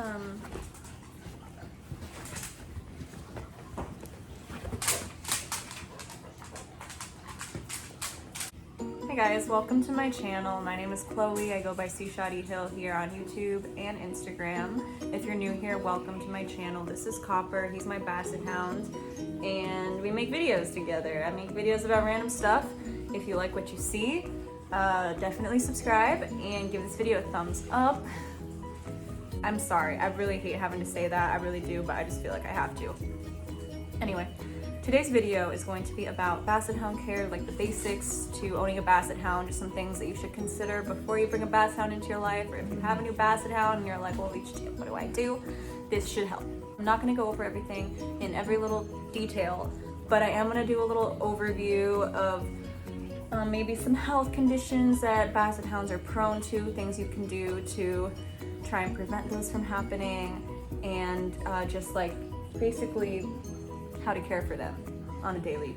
Hey guys, welcome to my channel. My name is Chloe. I go by Shoddy Hill here on YouTube and Instagram. If you're new here, welcome to my channel. This is Copper. He's my Basset Hound, and we make videos together. I make videos about random stuff. If you like what you see, definitely subscribe and give this video a thumbs up. I'm sorry, I really hate having to say that. I really do, but I just feel like I have to. Anyway. Today's video is going to be about Basset Hound care, like the basics to owning a Basset Hound, just some things that you should consider before you bring a Basset Hound into your life, or if you have a new Basset Hound and you're like, well, what do I do? This should help. I'm not going to go over everything in every little detail, but I am going to do a little overview of maybe some health conditions that Basset Hounds are prone to, things you can do to try and prevent those from happening, and just like basically how to care for them on a daily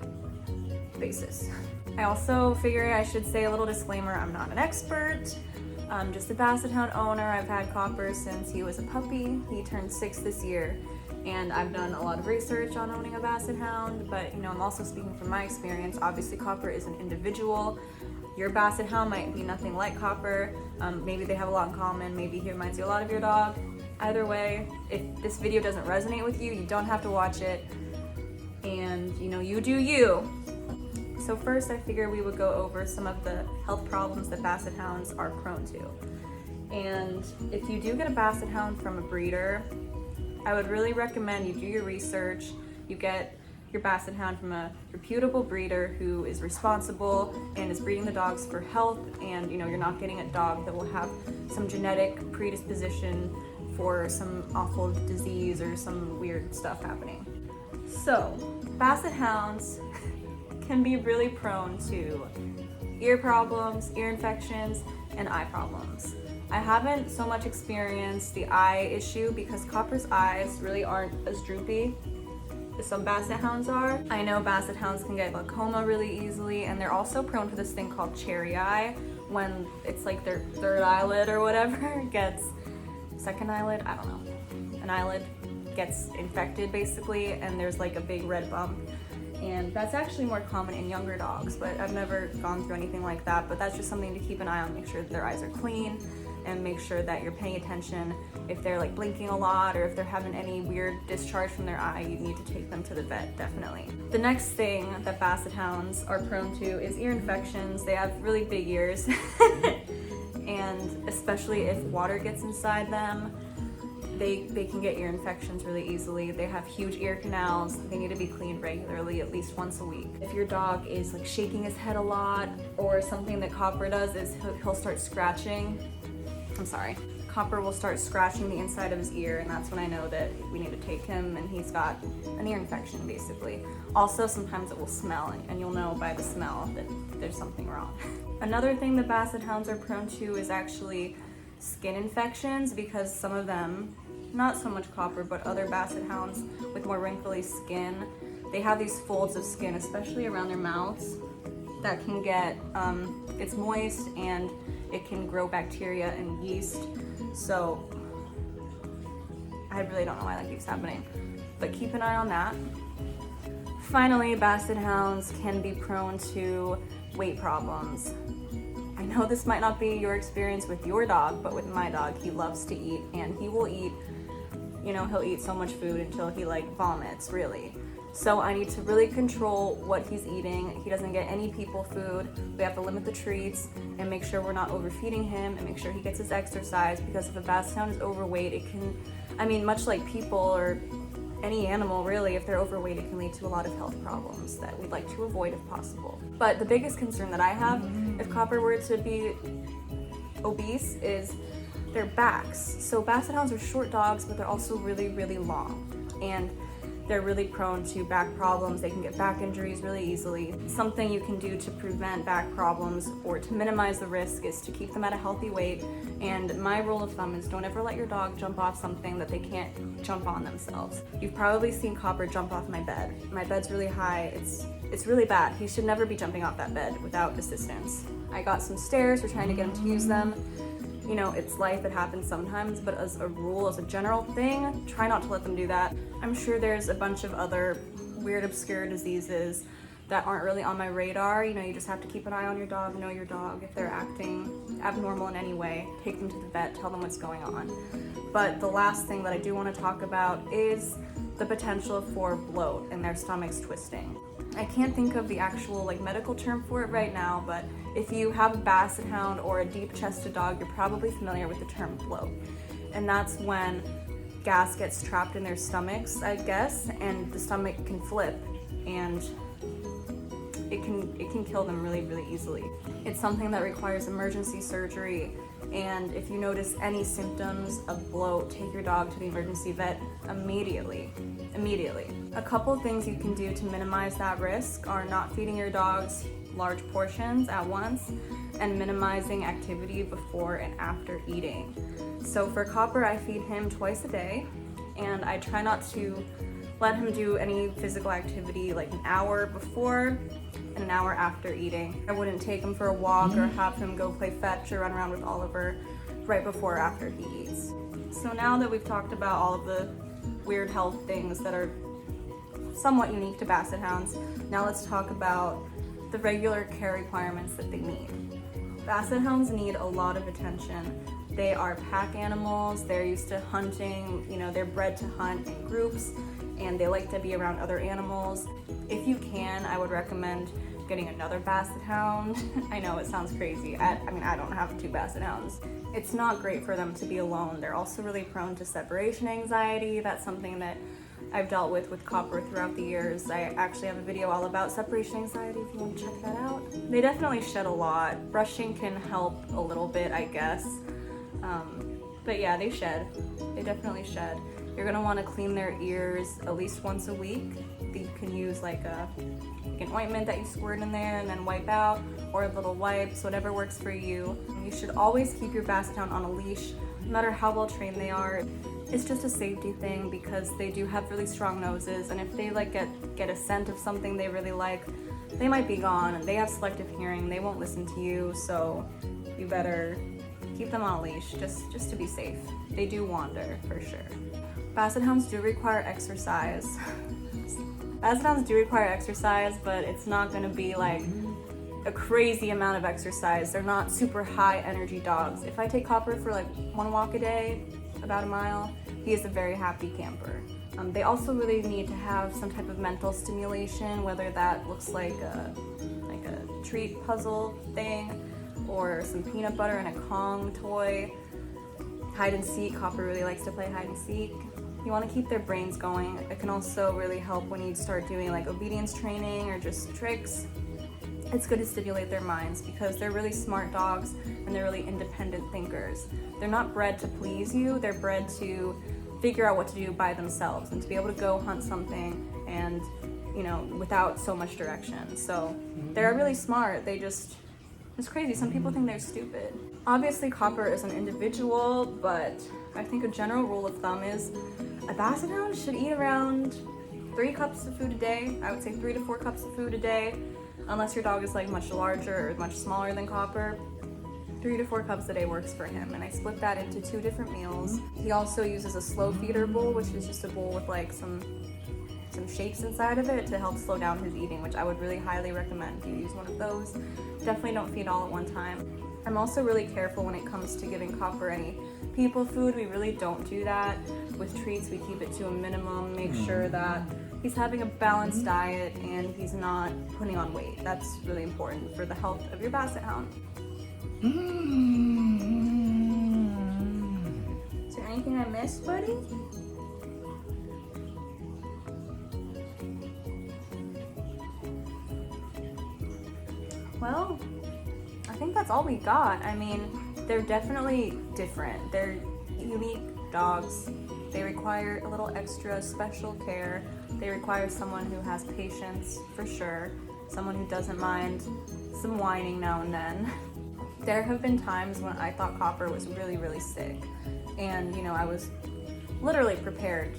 basis. I also figure I should say a little disclaimer, I'm not an expert. I'm just a Basset Hound owner. I've had Copper since he was a puppy. He turned 6 this year, and I've done a lot of research on owning a Basset Hound, but you know, I'm also speaking from my experience. Obviously, Copper is an individual. Your Basset Hound might be nothing like Copper. Maybe they have a lot in common. Maybe he reminds you a lot of your dog. Either way, if this video doesn't resonate with you, you don't have to watch it. And you know, you do you. So first I figure we would go over some of the health problems that Basset Hounds are prone to. And if you do get a Basset Hound from a breeder, I would really recommend you do your research. You get your Basset Hound from a reputable breeder who is responsible and is breeding the dogs for health, and you know, you're not getting a dog that will have some genetic predisposition for some awful disease or some weird stuff happening. So, Basset Hounds can be really prone to ear problems, ear infections, and eye problems. I haven't so much experienced the eye issue because Copper's eyes really aren't as droopy as some Basset Hounds are. I know Basset Hounds can get glaucoma really easily, and they're also prone to this thing called cherry eye, when it's like their third eyelid or whatever gets, second eyelid, I don't know, an eyelid gets infected basically, and there's like a big red bump, and that's actually more common in younger dogs, but I've never gone through anything like that. But that's just something to keep an eye on. Make sure that their eyes are clean, and make sure that you're paying attention. If they're like blinking a lot, or if they're having any weird discharge from their eye, you need to take them to the vet, definitely. The next thing that Basset Hounds are prone to is ear infections. They have really big ears and especially if water gets inside them, they can get ear infections really easily. They have huge ear canals. They need to be cleaned regularly, at least once a week. If your dog is like shaking his head a lot, or something that Copper does is he'll start scratching. Copper will start scratching the inside of his ear, and that's when I know that we need to take him and he's got an ear infection basically. Also, sometimes it will smell, and you'll know by the smell that there's something wrong. Another thing that Basset Hounds are prone to is actually skin infections, because some of them, not so much Copper, but other Basset Hounds with more wrinkly skin, they have these folds of skin, especially around their mouths, that can get, it's moist and it can grow bacteria and yeast. So I really don't know why that keeps happening, but keep an eye on that. Finally, Basset Hounds can be prone to weight problems. I know this might not be your experience with your dog, but with my dog, he loves to eat, and he will eat, you know, he'll eat so much food until he like vomits, really. So I need to really control what he's eating. He doesn't get any people food. We have to limit the treats and make sure we're not overfeeding him, and make sure he gets his exercise, because if a Basset Hound is overweight, it can, I mean, much like people or any animal really, if they're overweight, it can lead to a lot of health problems that we'd like to avoid if possible. But the biggest concern that I have if Copper were to be obese is their backs. So Basset Hounds are short dogs, but they're also really, really long, and they're really prone to back problems. They can get back injuries really easily. Something you can do to prevent back problems or to minimize the risk is to keep them at a healthy weight. And my rule of thumb is don't ever let your dog jump off something that they can't jump on themselves. You've probably seen Copper jump off my bed. My bed's really high. It's really bad. He should never be jumping off that bed without assistance. I got some stairs. We're trying to get him to use them. you know, it's life, it happens sometimes, but as a rule, as a general thing, try not to let them do that. I'm sure there's a bunch of other weird, obscure diseases that aren't really on my radar. You know, you just have to keep an eye on your dog, know your dog. If they're acting abnormal in any way, take them to the vet, tell them what's going on. But the last thing that I do want to talk about is the potential for bloat and their stomachs twisting. I can't think of the actual like medical term for it right now, but if you have a Basset Hound or a deep-chested dog, you're probably familiar with the term bloat. And that's when gas gets trapped in their stomachs, I guess, and the stomach can flip, and it can kill them really, really easily. It's something that requires emergency surgery, and if you notice any symptoms of bloat, take your dog to the emergency vet immediately. A couple things you can do to minimize that risk are not feeding your dogs large portions at once and minimizing activity before and after eating. So for Copper, I feed him twice a day, and I try not to let him do any physical activity like an hour before and an hour after eating. I wouldn't take him for a walk or have him go play fetch or run around with Oliver right before or after he eats. So now that we've talked about all of the weird health things that are somewhat unique to Basset Hounds, now let's talk about the regular care requirements that they need. Basset Hounds need a lot of attention. They are pack animals, they're used to hunting, you know, they're bred to hunt in groups, and they like to be around other animals. If you can, I would recommend getting another Basset Hound. I know it sounds crazy. I mean, I don't have 2 Basset Hounds. It's not great for them to be alone. They're also really prone to separation anxiety. That's something that I've dealt with Copper throughout the years. I actually have a video all about separation anxiety if you want to check that out. They definitely shed a lot. Brushing can help a little bit, I guess. But yeah, they shed. They definitely shed. You're gonna want to clean their ears at least once a week. You can use like an ointment that you squirt in there and then wipe out, or little wipes, whatever works for you. You should always keep your Basset Hound on a leash, no matter how well trained they are. It's just a safety thing because they do have really strong noses, and if they like get a scent of something they really like, they might be gone. And they have selective hearing, they won't listen to you, so you better keep them on a leash just to be safe. They do wander for sure. Basset Hounds do require exercise. Basset Hounds do require exercise, but it's not gonna be like a crazy amount of exercise. They're not super high energy dogs. If I take Copper for like 1 walk a day, about a mile, he is a very happy camper. They also really need to have some type of mental stimulation, whether that looks like a treat puzzle thing, or some peanut butter and a Kong toy. Hide and seek, Copper really likes to play hide and seek. You want to keep their brains going. It can also really help when you start doing like obedience training or just tricks. It's good to stimulate their minds because they're really smart dogs and they're really independent thinkers. They're not bred to please you, they're bred to figure out what to do by themselves and to be able to go hunt something and, you know, without so much direction. So they're really smart. It's crazy. Some people think they're stupid. Obviously, Copper is an individual, but I think a general rule of thumb is a Basset Hound should eat around 3 cups of food a day. I would say 3 to 4 cups of food a day, unless your dog is like much larger or much smaller than Copper. 3 to 4 cups a day works for him, and I split that into 2 different meals. He also uses a slow feeder bowl, which is just a bowl with like some shapes inside of it to help slow down his eating, which I would really highly recommend you use one of those. Definitely don't feed all at one time. I'm also really careful when it comes to giving Copper any people food. We really don't do that. With treats, we keep it to a minimum, make sure that he's having a balanced diet and he's not putting on weight. That's really important for the health of your Basset Hound. Is there anything I missed, buddy? Well, I think that's all we got. I mean, they're definitely different. They're unique dogs. They require a little extra special care. They require someone who has patience, for sure. Someone who doesn't mind some whining now and then. There have been times when I thought Copper was really, really sick. And, you know, I was literally prepared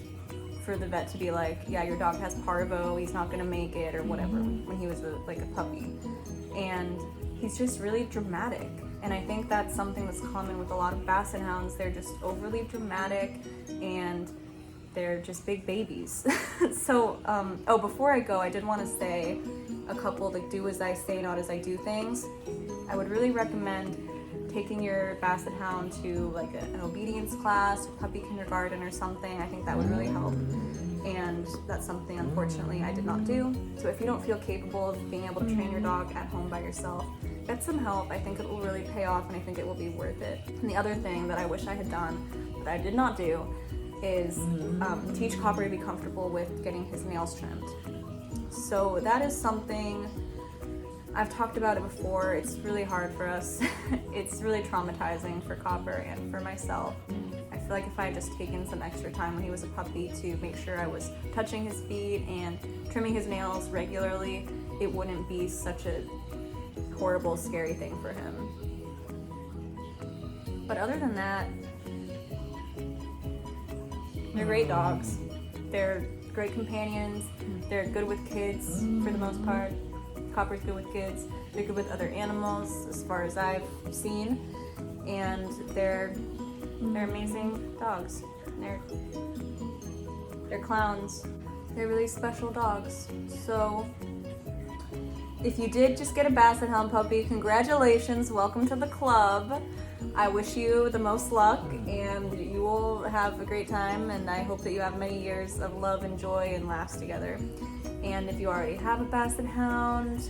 for the vet to be like, yeah, your dog has parvo, he's not gonna make it, or whatever, when he was like a puppy. And he's just really dramatic. And I think that's something that's common with a lot of Basset Hounds. They're just overly dramatic and they're just big babies. So, oh, before I go, I did want to say a couple like do as I say, not as I do things. I would really recommend taking your Basset Hound to like an obedience class, puppy kindergarten or something. I think that would really help. And that's something, unfortunately, I did not do. So if you don't feel capable of being able to train your dog at home by yourself, get some help. I think it will really pay off, and I think it will be worth it. And the other thing that I wish I had done, that I did not do, is teach Copper to be comfortable with getting his nails trimmed. So that is something, I've talked about it before. It's really hard for us. It's really traumatizing for Copper and for myself. I feel like if I had just taken some extra time when he was a puppy to make sure I was touching his feet and trimming his nails regularly, it wouldn't be such a horrible, scary thing for him. But other than that, they're great dogs. They're great companions. They're good with kids for the most part. Copper's good with kids. They're good with other animals as far as I've seen. And they're amazing dogs. They're clowns. They're really special dogs. So if you did just get a Basset Hound puppy, congratulations, welcome to the club. I wish you the most luck and you will have a great time, and I hope that you have many years of love and joy and laughs together. And if you already have a Basset Hound,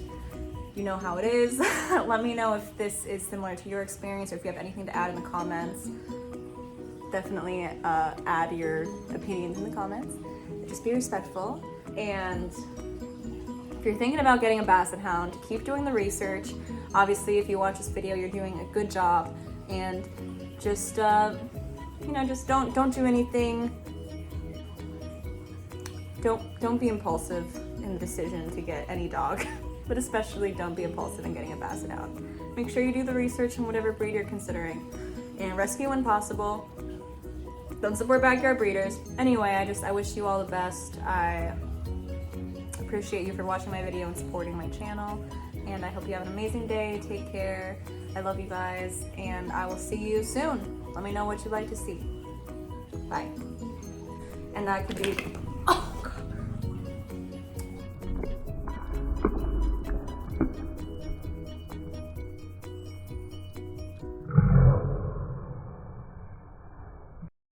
you know how it is. Let me know if this is similar to your experience, or if you have anything to add in the comments. Definitely add your opinions in the comments. Just be respectful. And if you're thinking about getting a Basset Hound, keep doing the research. Obviously, if you watch this video, you're doing a good job. And just, just don't do anything. Don't be impulsive in the decision to get any dog, but especially don't be impulsive in getting a Basset Hound. Make sure you do the research on whatever breed you're considering, and rescue when possible. Don't support backyard breeders. Anyway, I wish you all the best. I appreciate you for watching my video and supporting my channel, and I hope you have an amazing day. Take care. I love you guys, and I will see you soon. Let me know what you'd like to see. Bye. And that could be